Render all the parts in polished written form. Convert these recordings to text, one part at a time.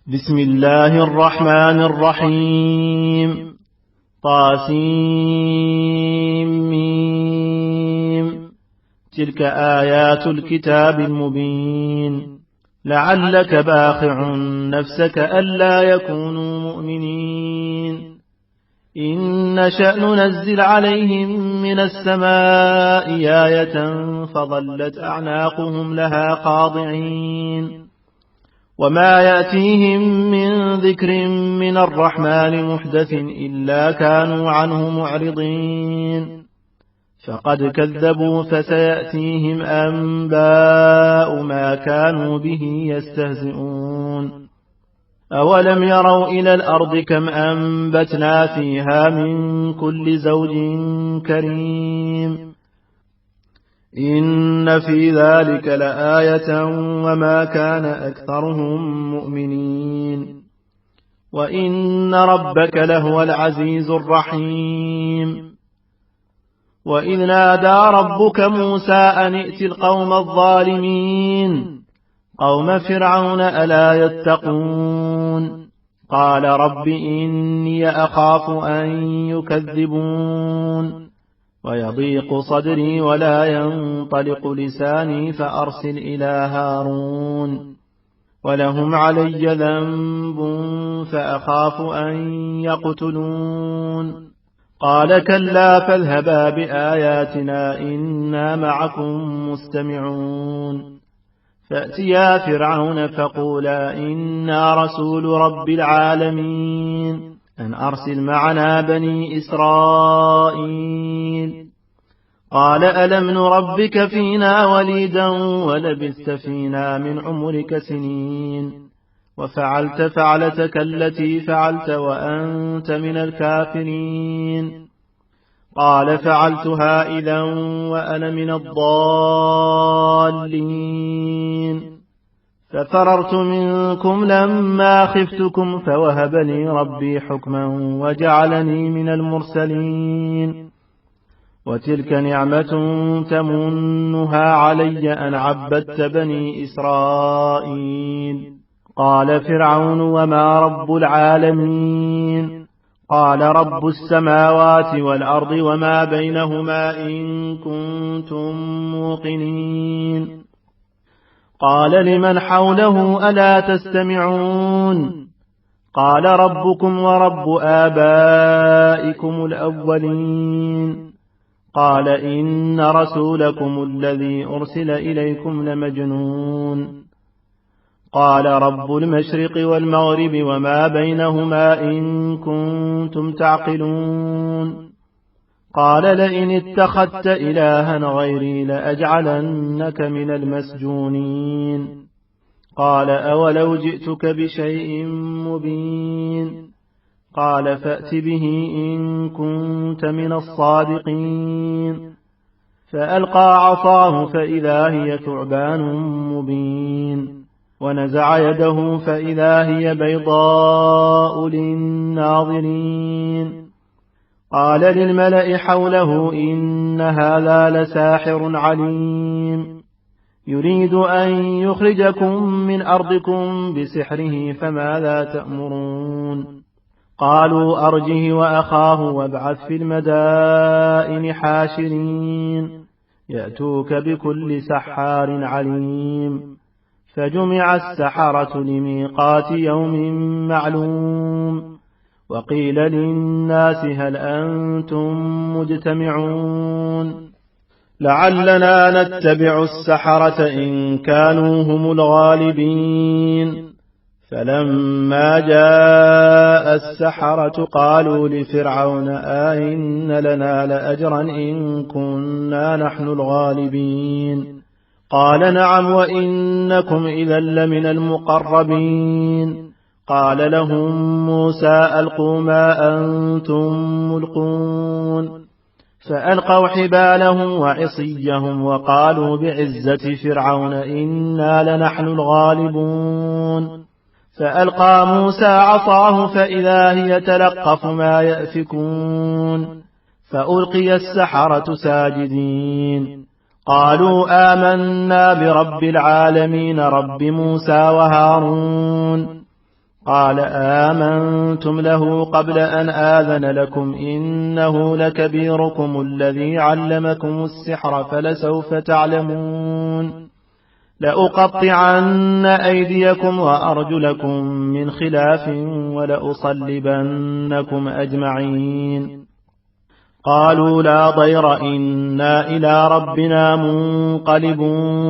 بسم الله الرحمن الرحيم. طاسيم. تلك آيات الكتاب المبين. لعلك باخع نفسك ألا يكونوا مؤمنين إن نشأ ننزل عليهم من السماء آية فظلت أعناقهم لها خاضعين وما يأتيهم من ذكر من الرحمن محدث إلا كانوا عنه معرضين فقد كذبوا فسيأتيهم أنباء ما كانوا به يستهزئون أولم يروا إلى الأرض كم أنبتنا فيها من كل زوج كريم إن في ذلك لآية وما كان أكثرهم مؤمنين وإن ربك لهو العزيز الرحيم وإذ نادى ربك موسى أن ائت القوم الظالمين قوم فرعون ألا يتقون قال رب إني أخاف أن يكذبون ويضيق صدري ولا ينطلق لساني فأرسل إلى هارون ولهم علي ذنب فأخاف أن يقتلون قال كلا فاذهبا بآياتنا إنا معكم مستمعون فأتيا فرعون فقولا إنا رسول رب العالمين أن أرسل معنا بني إسرائيل قال ألم نربك فينا وليدا ولبثت فينا من عمرك سنين وفعلت فعلتك التي فعلت وأنت من الكافرين قال فعلتها إذا وأنا من الضالين ففررت منكم لما خفتكم فوهب لي ربي حكما وجعلني من المرسلين وتلك نعمة تمنها علي أن عبدت بني إسرائيل قال فرعون وما رب العالمين قال رب السماوات والأرض وما بينهما إن كنتم موقنين قال لمن حوله ألا تستمعون قال ربكم ورب آبائكم الأولين قال إن رسولكم الذي أرسل إليكم لمجنون قال رب المشرق والمغرب وما بينهما إن كنتم تعقلون قال لئن اتخذت إلها غيري لأجعلنك من المسجونين قال أولو جئتك بشيء مبين قال فأت به إن كنت من الصادقين فألقى عصاه فإذا هي ثعبان مبين ونزع يده فإذا هي بيضاء للناظرين قال للملأ حوله إن هذا لساحر عليم يريد أن يخرجكم من أرضكم بسحره فماذا تأمرون قالوا أرجه وأخاه وابعث في المدائن حاشرين يأتوك بكل سحار عليم فجمع السحرة لميقات يوم معلوم وقيل للناس هل أنتم مجتمعون لعلنا نتبع السحرة إن كانوا هم الغالبين فلما جاء السحرة قالوا لفرعون أئن لنا لأجرا إن كنا نحن الغالبين قال نعم وإنكم إذا لمن المقربين قال لهم موسى ألقوا ما أنتم ملقون فألقوا حبالهم وعصيهم وقالوا بعزة فرعون إنا لنحن الغالبون فألقى موسى عصاه فإذا هي تلقف ما يأفكون فألقي السحرة ساجدين قالوا آمنا برب العالمين رب موسى وهارون قال آمنتم له قبل أن آذن لكم إنه لكبيركم الذي علمكم السحر فلسوف تعلمون لأقطعن أيديكم وأرجلكم من خلاف ولأصلبنكم أجمعين قالوا لا ضير إنا إلى ربنا منقلبون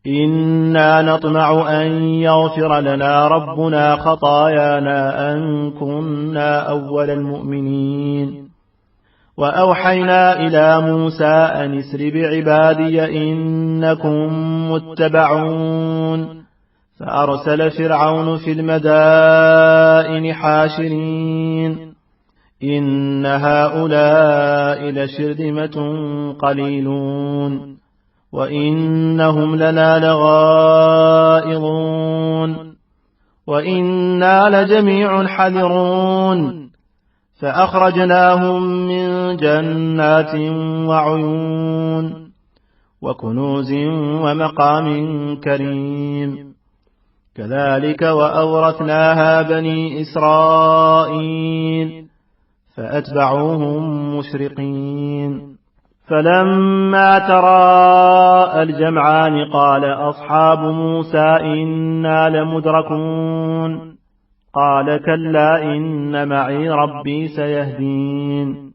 إنا نطمع أن يغفر لنا ربنا خطايانا أن كنا أول المؤمنين وأوحينا إلى موسى أن اسر بعبادي إنكم متبعون فأرسل فرعون في المدائن حاشرين إن هؤلاء لشرذمة قليلون وإنهم لنا لغائظون وإنا لجميع حذرون فأخرجناهم من جنات وعيون وكنوز ومقام كريم كذلك وأورثناها بني إسرائيل فأتبعوهم مشرقين فلما تراءى الجمعان قال أصحاب موسى إنا لمدركون قال كلا إن معي ربي سيهدين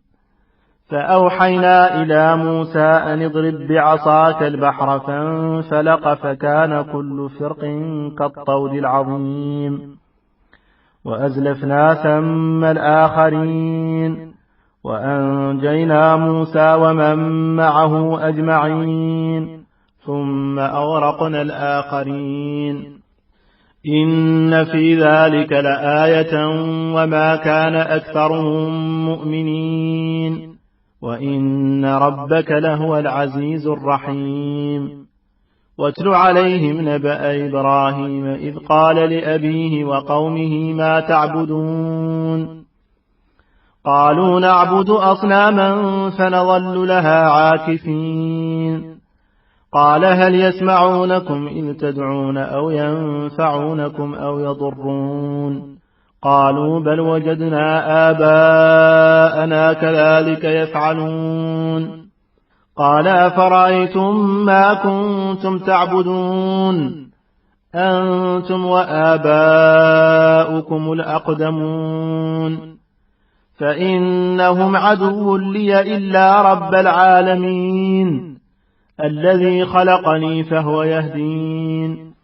فأوحينا إلى موسى أن اضرب بعصاك البحر فانفلق فكان كل فرق كالطود العظيم وأزلفنا ثم الآخرين وأنجينا موسى ومن معه أجمعين ثم أغرقنا الآخرين إن في ذلك لآية وما كان أكثرهم مؤمنين وإن ربك لهو العزيز الرحيم واتل عليهم نبأ إبراهيم إذ قال لأبيه وقومه ما تعبدون قالوا نعبد أصناما فنظل لها عاكفين قال هل يسمعونكم إذ تدعون أو ينفعونكم أو يضرون قالوا بل وجدنا آباءنا كذلك يفعلون قال أفرأيتم ما كنتم تعبدون أنتم وآباؤكم الأقدمون فإنهم عدو لي إلا رب العالمين الذي خلقني فهو يهدين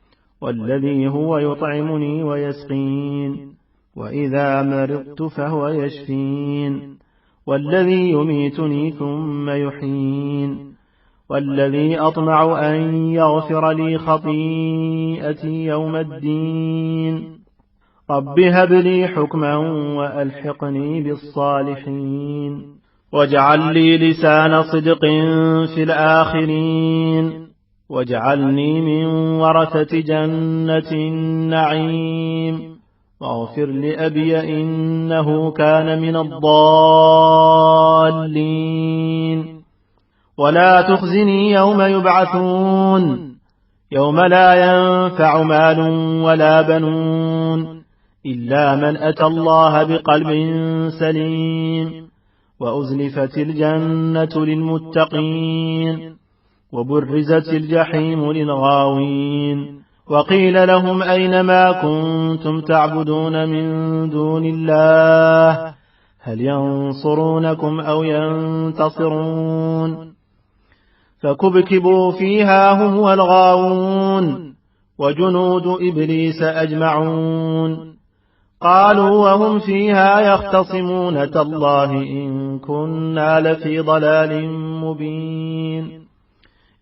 والذي هو يطعمني ويسقين وإذا مرضت فهو يشفين والذي يميتني ثم يحيين والذي أطمع أن يغفر لي خطيئتي يوم الدين رب هب لي حكما وألحقني بالصالحين واجعل لي لسان صدق في الآخرين واجعلني من ورثة جنة النعيم واغفر لأبي إنه كان من الضالين ولا تخزني يوم يبعثون يوم لا ينفع مال ولا بنون إلا من أتى الله بقلب سليم وأزلفت الجنة للمتقين وبرزت الجحيم للغاوين وقيل لهم أين ما كنتم تعبدون من دون الله هل ينصرونكم أو ينتصرون فكبكبوا فيها هم والغاوون وجنود إبليس أجمعون قالوا وهم فيها يختصمون تالله إن كنا لفي ضلال مبين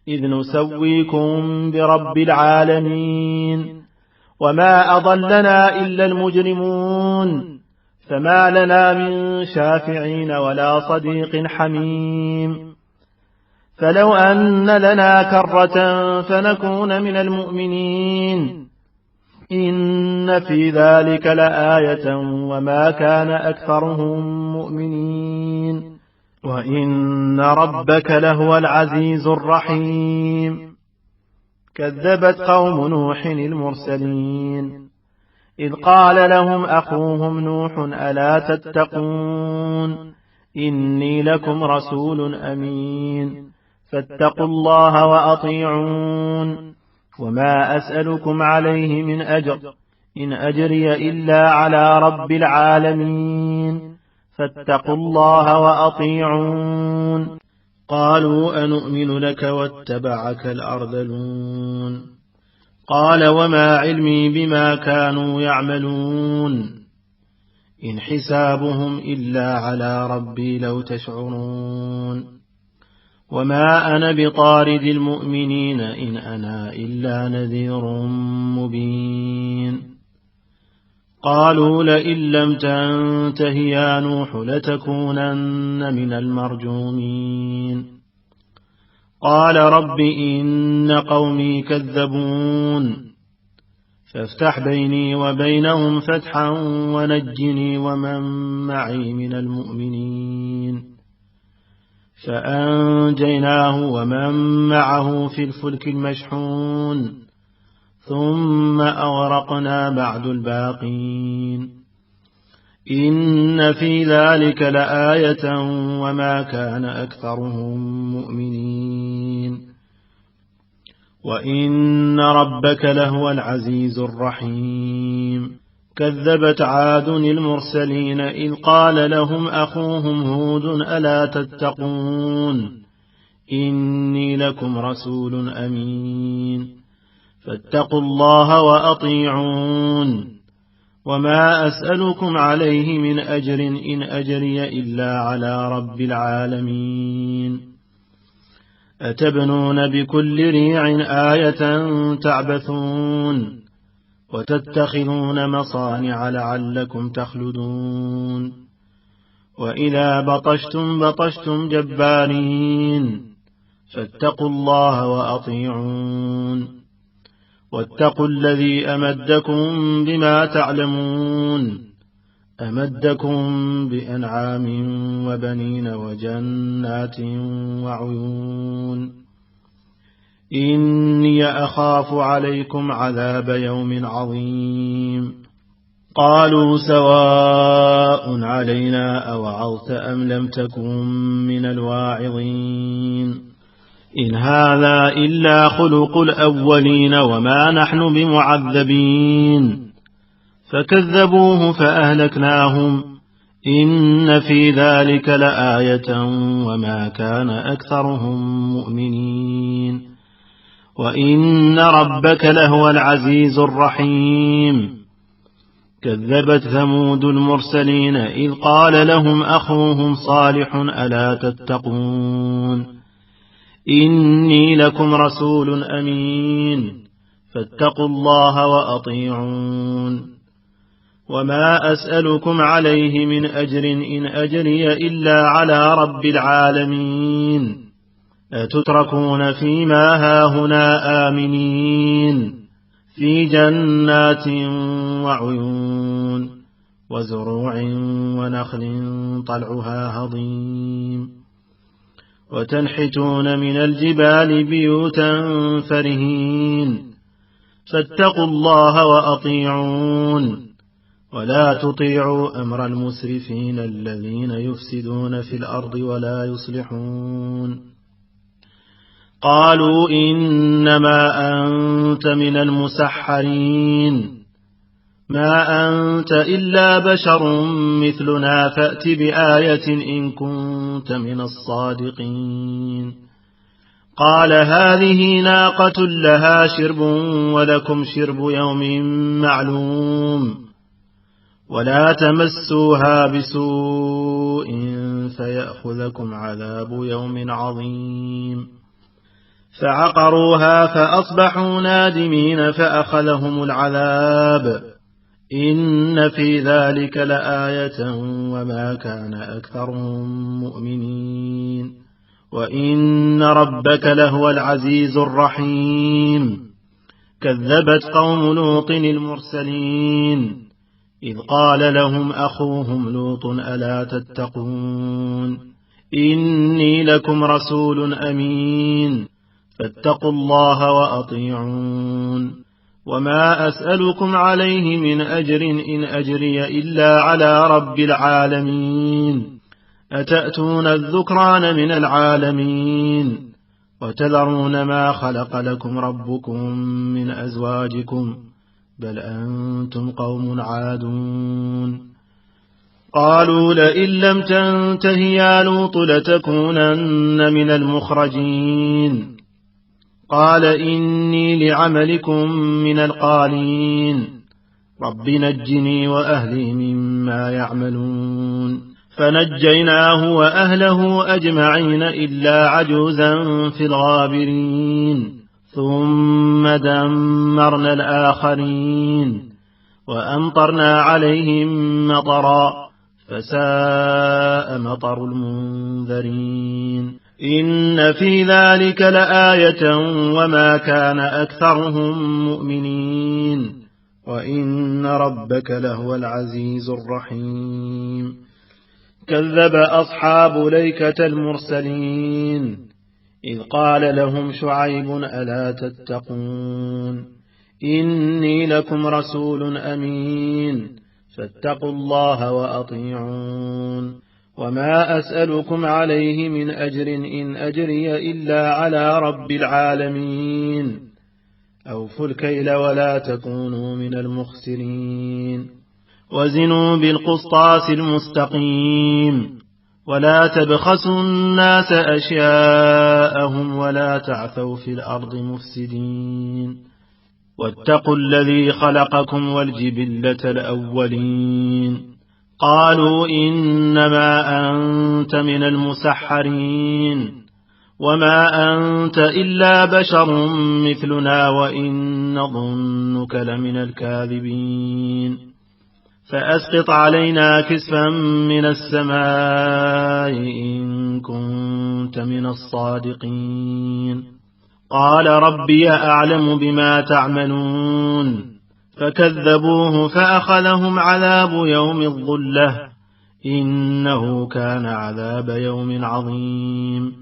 إذ نسويكم برب العالمين وما أضلنا إلا المجرمون فما لنا من شافعين ولا صديق حميم فلو أن لنا كرة فنكون من المؤمنين إن في ذلك لآية وما كان أكثرهم مؤمنين وإن ربك لهو العزيز الرحيم كذبت قوم نوح المرسلين إذ قال لهم أخوهم نوح ألا تتقون إني لكم رسول أمين فاتقوا الله وأطيعون وما أسألكم عليه من أجر إن أجري إلا على رب العالمين فاتقوا الله وأطيعون قالوا أنؤمن لك واتبعك الأرذلون قال وما علمي بما كانوا يعملون إن حسابهم إلا على ربي لو تشعرون وما أنا بطارد المؤمنين إن أنا إلا نذير مبين قالوا لئن لم تنته يا نوح لتكونن من المرجومين قال رب إن قومي كذبون فافتح بيني وبينهم فتحا ونجني ومن معي من المؤمنين فأنجيناه ومن معه في الفلك المشحون ثم أغرقنا بعد الباقين إن في ذلك لآية وما كان أكثرهم مؤمنين وإن ربك لهو العزيز الرحيم كذبت عاد المرسلين إذ قال لهم أخوهم هود ألا تتقون إني لكم رسول أمين فاتقوا الله وأطيعون وما أسألكم عليه من أجر إن أجري إلا على رب العالمين أتبنون بكل ريع آية تعبثون وتتخذون مصانع لعلكم تخلدون وإذا بطشتم جبارين فاتقوا الله وأطيعون واتقوا الذي أمدكم بما تعلمون أمدكم بأنعام وبنين وجنات وعيون إني أخاف عليكم عذاب يوم عظيم قالوا سواء علينا أوعظت أم لم تكن من الواعظين إن هذا إلا خلق الأولين وما نحن بمعذبين فكذبوه فأهلكناهم إن في ذلك لآية وما كان أكثرهم مؤمنين وإن ربك لهو العزيز الرحيم كذبت ثمود المرسلين إذ قال لهم أخوهم صالح ألا تتقون إني لكم رسول أمين فاتقوا الله وأطيعون وما أسألكم عليه من أجر إن أجري إلا على رب العالمين أتتركون فيما هاهنا آمنين في جنات وعيون وزروع ونخل طلعها هضيم وتنحتون من الجبال بيوتا فرهين فاتقوا الله وأطيعون ولا تطيعوا أمر المسرفين الذين يفسدون في الأرض ولا يصلحون قالوا إنما أنت من المسحرين ما أنت إلا بشر مثلنا فأت بآية إن كنت من الصادقين قال هذه ناقة لها شرب ولكم شرب يوم معلوم ولا تمسوها بسوء فيأخذكم عذاب يوم عظيم فعقروها فأصبحوا نادمين فأخذهم العذاب إن في ذلك لآية وما كان أكثرهم مؤمنين وإن ربك لهو العزيز الرحيم كذبت قوم لوط المرسلين إذ قال لهم أخوهم لوط ألا تتقون إني لكم رسول أمين فاتقوا الله وأطيعون وما أسألكم عليه من أجر إن أجري إلا على رب العالمين أتأتون الذكران من العالمين وتذرون ما خلق لكم ربكم من أزواجكم بل أنتم قوم عادون قالوا لئن لم تنته يا لوط لتكونن من المخرجين قال إني لعملكم من القالين رب نجني وأهلي مما يعملون فنجيناه وأهله أجمعين إلا عجوزا في الغابرين ثم دمرنا الآخرين وأمطرنا عليهم مطرا فساء مطر المنذرين إن في ذلك لآية وما كان أكثرهم مؤمنين وإن ربك لهو العزيز الرحيم كذب أصحاب ليكة المرسلين إذ قال لهم شعيب ألا تتقون إني لكم رسول أمين فاتقوا الله وأطيعون وما أسألكم عليه من أجر إن أجري إلا على رب العالمين أوفوا الكيل ولا تكونوا من المخسرين وزنوا بالقسطاس المستقيم ولا تبخسوا الناس أشياءهم ولا تعثوا في الأرض مفسدين واتقوا الذي خلقكم والجبلة الأولين قالوا إنما أنت من المسحرين وما أنت إلا بشر مثلنا وإن نظنك لمن الكاذبين فأسقط علينا كسفا من السماء إن كنت من الصادقين قال ربي أعلم بما تعملون فكذبوه فأخذهم عذاب يوم الظلة إنه كان عذاب يوم عظيم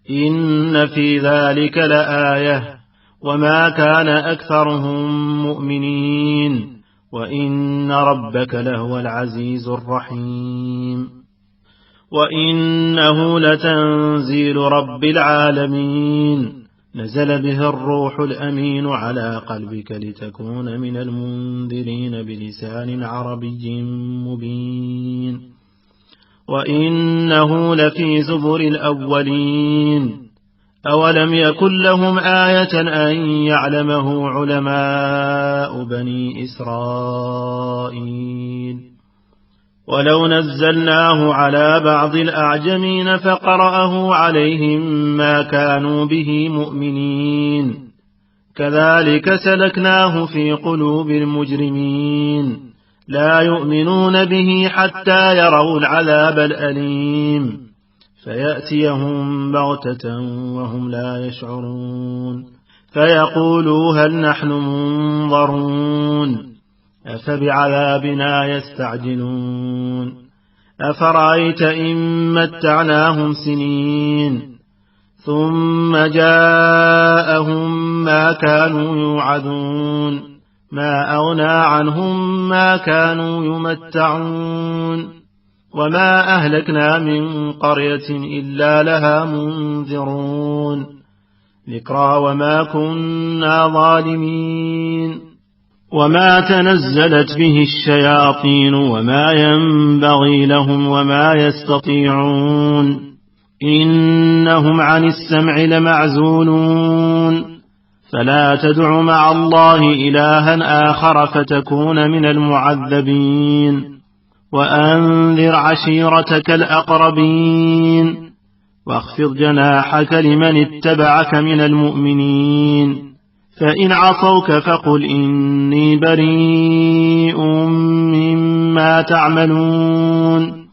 إن في ذلك لآية وما كان أكثرهم مؤمنين وإن ربك لهو العزيز الرحيم وإنه لتنزيل رب العالمين نزل به الروح الأمين على قلبك لتكون من المنذرين بلسان عربي مبين وإنه لفي زبر الأولين أولم يكن لهم آية أن يعلمه علماء بني إسرائيل ولو نزلناه على بعض الأعجمين فقرأه عليهم ما كانوا به مؤمنين كذلك سلكناه في قلوب المجرمين لا يؤمنون به حتى يروا العذاب الأليم فيأتيهم بغتة وهم لا يشعرون فيقولوا هل نحن منظرون أفبعذابنا يستعجلون أفرأيت إن متعناهم سنين ثم جاءهم ما كانوا يوعدون ما أغنى عنهم ما كانوا يمتعون وما أهلكنا من قرية إلا لها منذرون ذكرى وما كنا ظالمين وما تنزلت به الشياطين وما ينبغي لهم وما يستطيعون إنهم عن السمع لمعزولون فلا تدع مع الله إلها آخر فتكون من المعذبين وأنذر عشيرتك الأقربين واخفض جناحك لمن اتبعك من المؤمنين فإن عصوك فقل إني بريء مما تعملون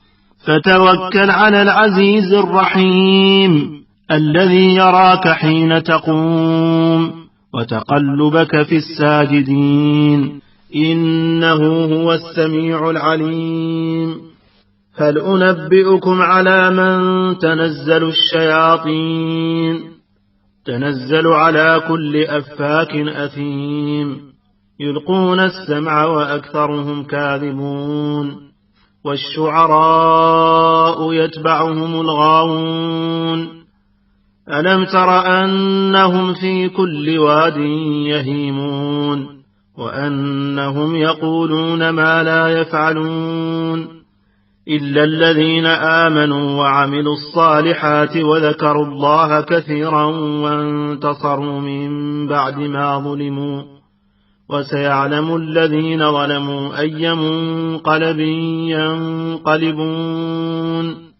فتوكل على العزيز الرحيم الذي يراك حين تقوم وتقلبك في الساجدين إنه هو السميع العليم هل أنبئكم على من تنزل الشياطين تنزل على كل أفاك أثيم يلقون السمع وأكثرهم كاذبون والشعراء يتبعهم الغاوون ألم تر أنهم في كل واد يهيمون وأنهم يقولون ما لا يفعلون إلا الذين آمنوا وعملوا الصالحات وذكروا الله كثيرا وانتصروا من بعد ما ظلموا وسيعلم الذين ظلموا أي منقلب ينقلبون